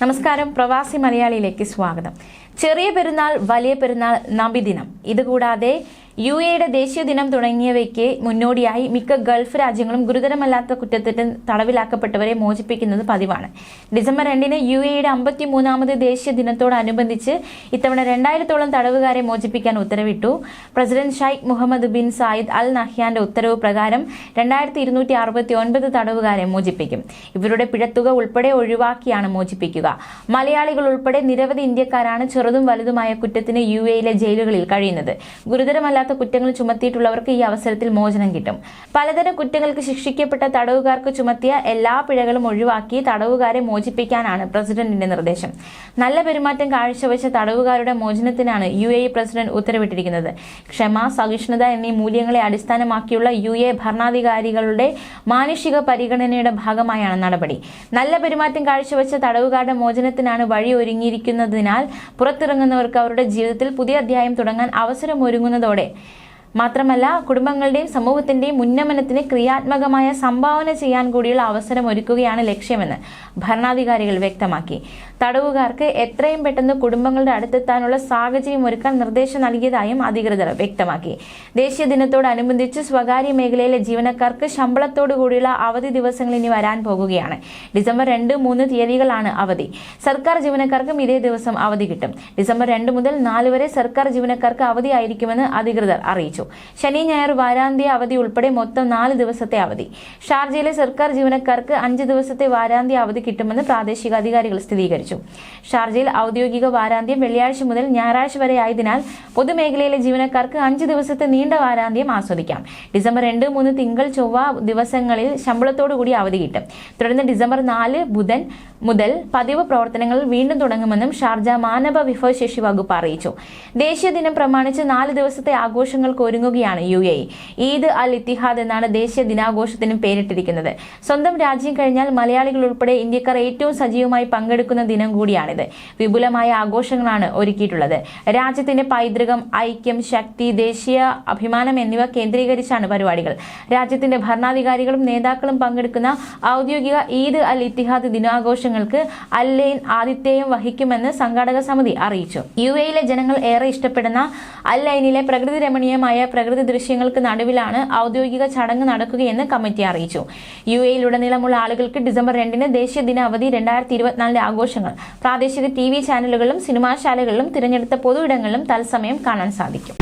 നമസ്കാരം, പ്രവാസി മലയാളിയിലേക്ക് സ്വാഗതം. ചെറിയ പെരുന്നാൾ, വലിയ പെരുന്നാൾ, നബിദിനം, ഇതുകൂടാതെ UAE ദേശീയ ദിനം തുടങ്ങിയവയ്ക്ക് മുന്നോടിയായി മിക്ക ഗൾഫ് രാജ്യങ്ങളും ഗുരുതരമല്ലാത്ത കുറ്റത്തിന് തടവിലാക്കപ്പെട്ടവരെ മോചിപ്പിക്കുന്നത് പതിവാണ്. ഡിസംബർ 2-ന് UAE 53ാമത് ദേശീയ ദിനത്തോടനുബന്ധിച്ച് ഇത്തവണ 2000-ഓളം തടവുകാരെ മോചിപ്പിക്കാൻ ഉത്തരവിട്ടു. President Sheikh Mohamed bin Zayed Al നഹ്യാന്റെ ഉത്തരവ് പ്രകാരം 2269 തടവുകാരെ മോചിപ്പിക്കും. ഇവരുടെ പിഴത്തുക ഉൾപ്പെടെ ഒഴിവാക്കിയാണ് മോചിപ്പിക്കുക. മലയാളികൾ ഉൾപ്പെടെ നിരവധി ഇന്ത്യക്കാരാണ് ചെറുതും വലുതുമായ കുറ്റത്തിന് UAE ജയിലുകളിൽ കഴിയുന്നത്. ഗുരുതരമല്ല കുറ്റങ്ങൾ ചുമത്തിയിട്ടുള്ളവർക്ക് ഈ അവസരത്തിൽ മോചനം കിട്ടും. പലതരം കുറ്റങ്ങൾക്ക് ശിക്ഷിക്കപ്പെട്ട തടവുകാർക്ക് ചുമത്തിയ എല്ലാ പിഴകളും ഒഴിവാക്കി തടവുകാരെ മോചിപ്പിക്കാനാണ് പ്രസിഡന്റിന്റെ നിർദ്ദേശം. നല്ല പെരുമാറ്റം കാഴ്ചവെച്ച തടവുകാരുടെ മോചനത്തിനാണ് UAE പ്രസിഡന്റ് ഉത്തരവിട്ടിരിക്കുന്നത്. ക്ഷമ, സഹിഷ്ണുത എന്നീ മൂല്യങ്ങളെ അടിസ്ഥാനമാക്കിയുള്ള UAE ഭരണാധികാരികളുടെ മാനുഷിക പരിഗണനയുടെ ഭാഗമായാണ് നടപടി. നല്ല പെരുമാറ്റം കാഴ്ചവെച്ച തടവുകാരുടെ മോചനത്തിനാണ് വഴി ഒരുങ്ങിയിരിക്കുന്നതിനാൽ പുറത്തിറങ്ങുന്നവർക്ക് അവരുടെ ജീവിതത്തിൽ പുതിയ അധ്യായം തുടങ്ങാൻ അവസരമൊരുങ്ങുന്നതോടെ മാത്രമല്ല കുടുംബങ്ങളുടെയും സമൂഹത്തിന്റെയും ഉന്നമനത്തിന് ക്രിയാത്മകമായ സംഭാവന ചെയ്യാൻ കൂടിയുള്ള അവസരം ഒരുക്കുകയാണ് ലക്ഷ്യമെന്ന് ഭരണാധികാരികൾ വ്യക്തമാക്കി. തടവുകാർക്ക് എത്രയും പെട്ടെന്ന് കുടുംബങ്ങളുടെ അടുത്തെത്താനുള്ള സാഹചര്യം ഒരുക്കാൻ നിർദ്ദേശം നൽകിയതായും അധികൃതർ വ്യക്തമാക്കി. ദേശീയ ദിനത്തോടനുബന്ധിച്ച് സ്വകാര്യ മേഖലയിലെ ജീവനക്കാർക്ക് ശമ്പളത്തോടു കൂടിയുള്ള അവധി ദിവസങ്ങൾ ഇനി വരാൻ പോകുകയാണ്. ഡിസംബർ 2, 3 തീയതികളാണ് അവധി. സർക്കാർ ജീവനക്കാർക്കും ഇതേ ദിവസം അവധി കിട്ടും. ഡിസംബർ 2 മുതൽ 4 വരെ സർക്കാർ ജീവനക്കാർക്ക് അവധിയായിരിക്കുമെന്ന് അധികൃതർ അറിയിച്ചു. ശനി, ഞായർ, വാരാന്ത്യ അവധി ഉൾപ്പെടെ മൊത്തം 4 ദിവസത്തെ അവധി. ഷാർജയിലെ സർക്കാർ ജീവനക്കാർക്ക് 5 ദിവസത്തെ വാരാന്ത്യ അവധി കിട്ടുമെന്ന് പ്രാദേശിക അധികാരികൾ സ്ഥിരീകരിച്ചു. ഷാർജയിൽ ഔദ്യോഗിക വാരാന്ത്യം വെള്ളിയാഴ്ച മുതൽ ഞായറാഴ്ച വരെ ആയതിനാൽ പൊതുമേഖലയിലെ ജീവനക്കാർക്ക് 5 ദിവസത്തെ നീണ്ട വാരാന്ത്യം ആസ്വദിക്കാം. ഡിസംബർ 2, 3 തിങ്കൾ, ചൊവ്വ ദിവസങ്ങളിൽ ശമ്പളത്തോടുകൂടി അവധി കിട്ടും. തുടർന്ന് ഡിസംബർ 4 ബുധൻ മുതൽ പതിവ് പ്രവർത്തനങ്ങൾ വീണ്ടും തുടങ്ങുമെന്നും ഷാർജ മാനവ വിഭവശേഷി വകുപ്പ് അറിയിച്ചു. ദേശീയ ദിനം പ്രമാണിച്ച് 4 ദിവസത്തെ ആഘോഷങ്ങൾക്ക് ഒരുങ്ങുകയാണ് UAE. ഈദ് അൽ ഇത്തിഹാദ് എന്നാണ് ദേശീയ ദിനാഘോഷത്തിനും പേരിട്ടിരിക്കുന്നത്. സ്വന്തം രാജ്യം കഴിഞ്ഞാൽ മലയാളികൾ ഉൾപ്പെടെ ഇന്ത്യക്കാർ ഏറ്റവും സജീവമായി പങ്കെടുക്കുന്ന ദിനം കൂടിയാണിത്. വിപുലമായ ആഘോഷങ്ങളാണ് ഒരുക്കിയിട്ടുള്ളത്. രാജ്യത്തിന്റെ പൈതൃകം, ഐക്യം, ശക്തി, ദേശീയ അഭിമാനം എന്നിവ കേന്ദ്രീകരിച്ചാണ് പരിപാടികൾ. രാജ്യത്തിന്റെ ഭരണാധികാരികളും നേതാക്കളും പങ്കെടുക്കുന്ന ഔദ്യോഗിക ഈദ് അൽ ഇത്തിഹാദ് ദിനാഘോഷങ്ങൾക്ക് അൽ-ലൈൻ ആതിഥേയം വഹിക്കുമെന്ന് സംഘാടക സമിതി അറിയിച്ചു. UAE ജനങ്ങൾ ഏറെ ഇഷ്ടപ്പെടുന്ന അൽ-ലൈനിലെ പ്രകൃതി രമണീയമായ പ്രകൃതി ദൃശ്യങ്ങൾക്ക് നടുവിലാണ് ഔദ്യോഗിക ചടങ്ങ് നടക്കുകയെന്ന് കമ്മിറ്റി അറിയിച്ചു. UAE-ലുടനീളമുള്ള ആളുകൾക്ക് ഡിസംബർ 2-ന് ദേശീയ ദിന അവധി 2024 ആഘോഷങ്ങൾ പ്രാദേശിക TV ചാനലുകളിലും സിനിമാശാലകളിലും തിരഞ്ഞെടുത്ത പൊതു ഇടങ്ങളിലും തത്സമയം കാണാൻ സാധിക്കും.